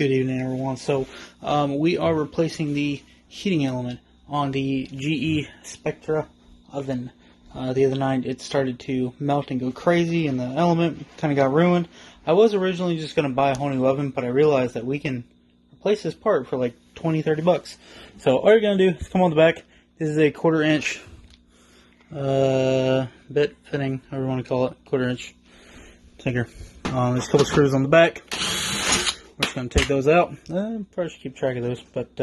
Good evening, everyone. So we are replacing the heating element on the GE Spectra oven. The other night it started to melt and go crazy, and the element kind of got ruined. I was originally just going to buy a whole new oven, but I realized that we can replace this part for like 20-30 bucks. So all you're going to do is come on the back. This is a 1/4 inch bit fitting, however you want to call it, 1/4 inch tinker. There's a couple screws on the back. We're just going to take those out. Probably should keep track of those, but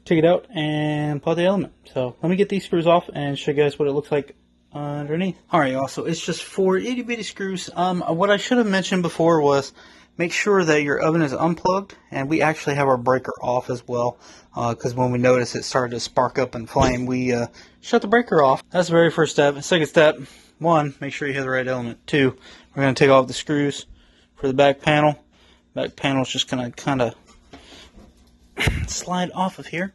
take it out and pull out the element. So let me get these screws off and show you guys what it looks like underneath. Alright, y'all, so it's just 4 itty bitty screws. What I should have mentioned before was make sure that your oven is unplugged, and we actually have our breaker off as well, because when we noticed it started to spark up and flame, we shut the breaker off. That's the very first step. Second step, 1, make sure you have the right element. 2, we're going to take off the screws for the back panel. Back panel is just going to kind of slide off of here.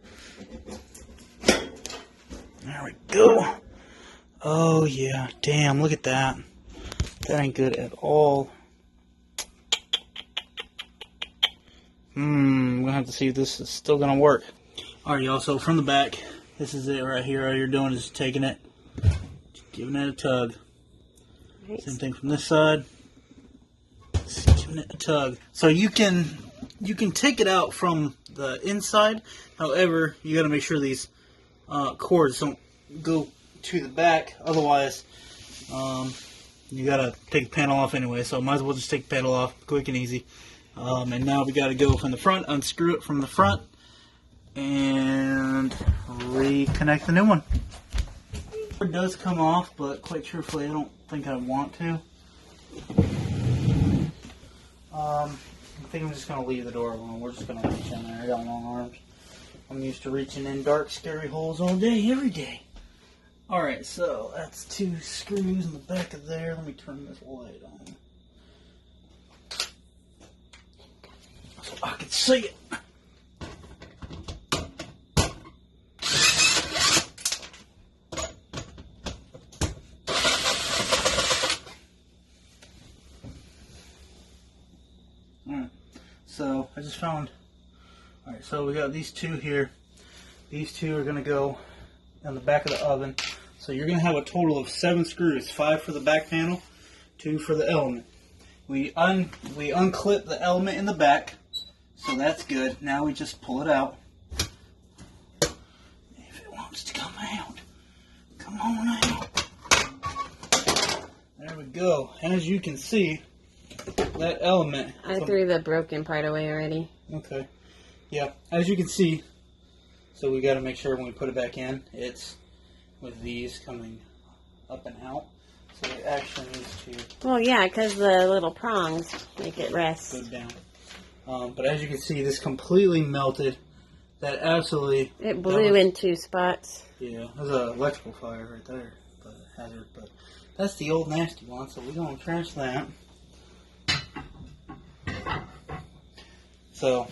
There we go. Oh yeah, damn, look at that. That ain't good at all. I'm gonna have to see if this is still gonna work. Alright, y'all, so from the back, this is it right here. All you're doing is taking it, giving it a tug. Nice. Same thing from this side. Just giving it a tug. So you can take it out from the inside. However, you gotta make sure these cords don't go to the back, otherwise you gotta take the panel off anyway, so might as well just take the panel off quick and easy. And now we gotta go from the front, unscrew it from the front, and reconnect the new one. It does come off, but quite truthfully I don't think I want to. I think I'm just gonna leave the door alone. We're just gonna reach in there. I got long arms. I'm used to reaching in dark, scary holes all day, every day. Alright, so that's 2 screws in the back of there. Let me turn this light on so I can see it. Alright, so I just found. Alright, so we got these 2 here. These 2 are going to go on the back of the oven. So you're going to have a total of 7 screws, 5 for the back panel, 2 for the element. We unclip the element in the back, so that's good. Now we just pull it out. If it wants to come out, come on out. There we go. And as you can see, that element. I threw the broken part away already. Okay. Yeah, as you can see, so we got to make sure when we put it back in, it's with these coming up and out. So it actually needs to... Well, yeah, because the little prongs make it rest. Go down. But as you can see, this completely melted. That absolutely... It blew in 2 spots. Yeah, there's an electrical fire right there. But hazard. But that's the old nasty one, so we're going to trash that. So,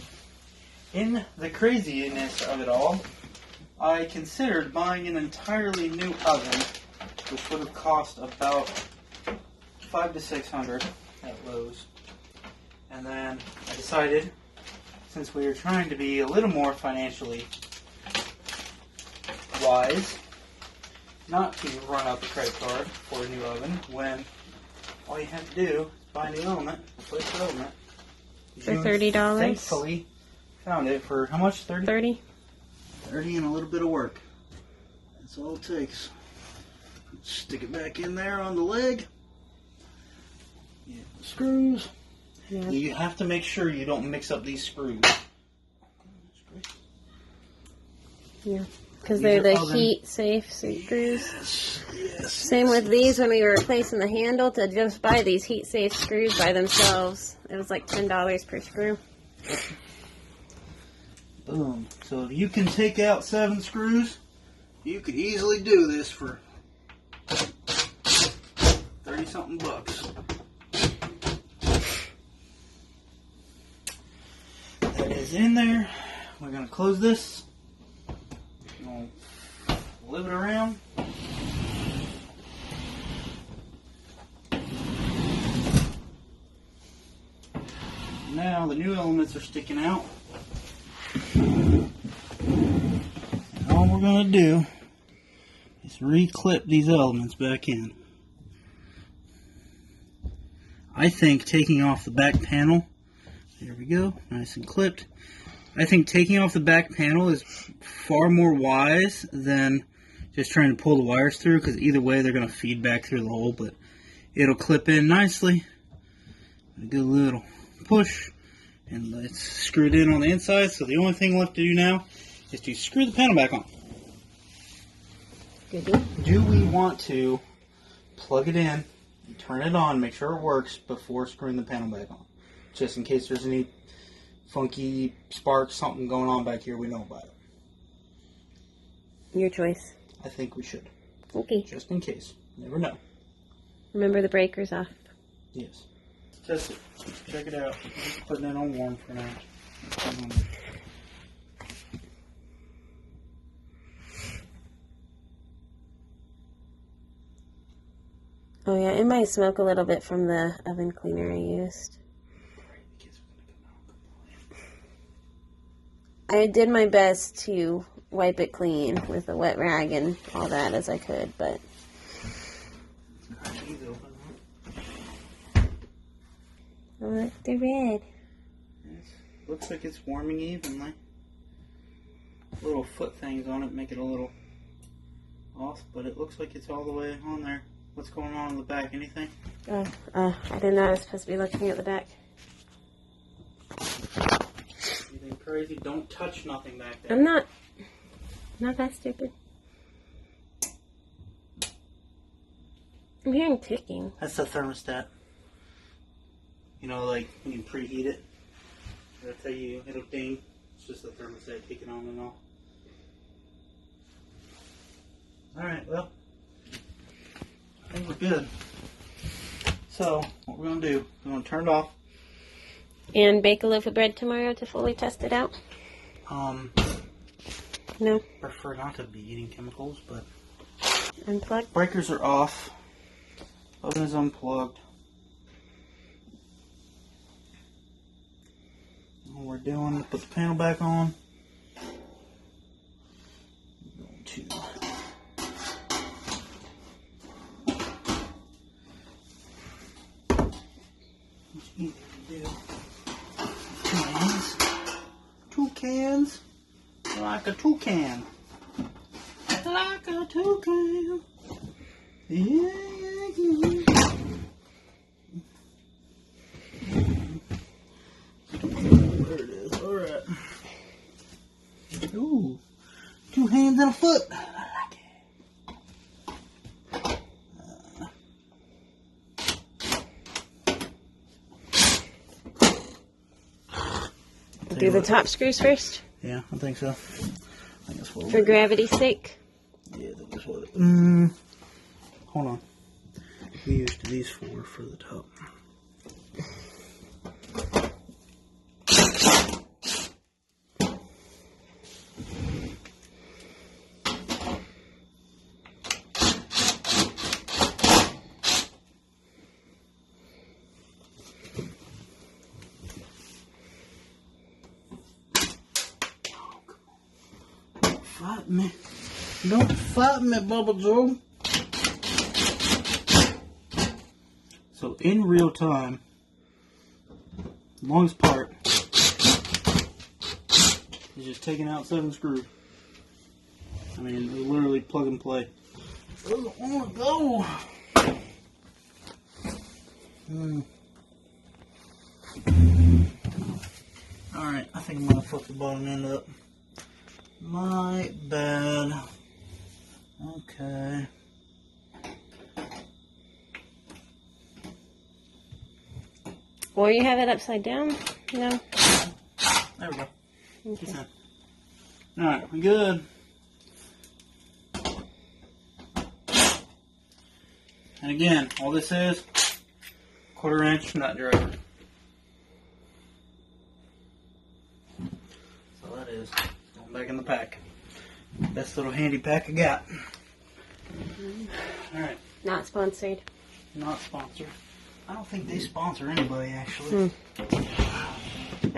in the craziness of it all, I considered buying an entirely new oven, which would have cost about $500 to $600 at Lowe's. And then I decided, since we were trying to be a little more financially wise, not to run out the credit card for a new oven when all you have to do is buy a new element, replace the element. For $30? Thankfully, found it for how much? 30? 30. 30 and a little bit of work. That's all it takes. Stick it back in there on the leg. Get the screws. Yeah. You have to make sure you don't mix up these screws. Yeah, because they're the heat-safe screws. Yes. Same with these when we were replacing the handle to just buy these heat-safe screws by themselves. It was like $10 per screw. Boom. So if you can take out 7 screws, you could easily do this for 30-something bucks. That is in there. We're going to close this. We're going to flip it around. now the new elements are sticking out. And all we're going to do is re-clip these elements back in. I think taking off the back panel, there we go, nice and clipped. I think taking off the back panel is far more wise than just trying to pull the wires through, because either way they're going to feed back through the hole, but it'll clip in nicely. A good little push, and it's screwed in on the inside, so the only thing left to do now is to screw the panel back on. Do we want to plug it in, turn it on, make sure it works before screwing the panel back on? Just in case there's any funky sparks, something going on back here, we know about it. Your choice. I think we should. Okay. Just in case. Never know. Remember the breaker's off. Yes. Test it. Check it out. I'm just putting it on warm for now. Oh yeah, it might smoke a little bit from the oven cleaner I used. I did my best to wipe it clean with a wet rag and all that as I could, but... Oh, look, they're red. Yes. Looks like it's warming evenly. Little foot things on it make it a little off, but it looks like it's all the way on there. What's going on in the back? Anything? I didn't know I was supposed to be looking at the back. Anything crazy? Don't touch nothing back there. I'm not that stupid. I'm hearing ticking. That's the thermostat. You know, like when you preheat it, it'll tell you, it'll ding. It's just the thermostat kicking on and off. Alright, well, I think we're good. So, what we're going to do, we're going to turn it off. And bake a loaf of bread tomorrow to fully test it out? No. Prefer not to be eating chemicals, but... Unplug? Breakers are off. Oven is unplugged. All we're doing is put the panel back on. We're going to... It's easy to do. Two cans. Like a toucan. Like a toucan. Yeah, yeah, yeah. There it is. Alright. Ooh. 2 hands and a foot. I like it. Do the top screws first? Yeah, I think so. I think that's what For gravity's sake? Yeah, I think that's what it hold on. We used these four for the top. Fight me. Don't fight me, Bubba Joe. So in real time, longest part is just taking out 7 screws. I mean, it's literally plug and play. Doesn't want to go. Alright, I think I'm going to fuck the bottom end up. My bad. Okay. Or you have it upside down? No? There we go. Okay. Alright, we good. And again, all this is 1/4 inch nut driver. So that is going back in the pack. Best little handy pack I got. Alright. Not sponsored. Not sponsored. I don't think they sponsor anybody actually.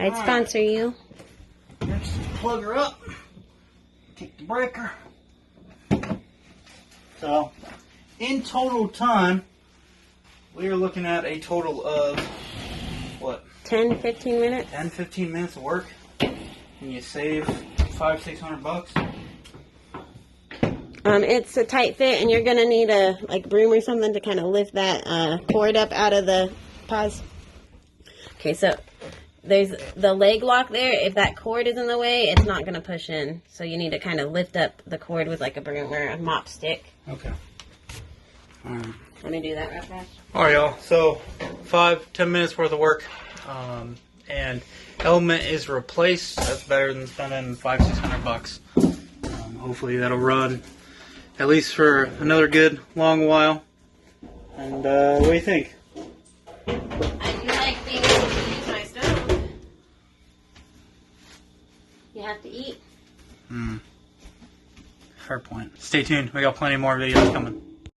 I'd sponsor you. Next, plug her up. Kick the breaker. So, in total time, we are looking at a total of, what? 10, 15 minutes? 10, 15 minutes of work. And you save $500-600. It's a tight fit, and you're gonna need a broom or something to kind of lift that cord up out of the pause. Okay, so there's the leg lock there. If that cord is in the way, it's not gonna push in. So you need to kind of lift up the cord with like a broom or a mop stick. Okay. Let me do that real fast. All right, y'all. So 5-10 minutes worth of work, and element is replaced. That's better than spending $500-600. Hopefully that'll run at least for another good long while. And what do you think? I do like being able to use my stove. You have to eat. Fair point. Stay tuned. We got plenty more videos coming.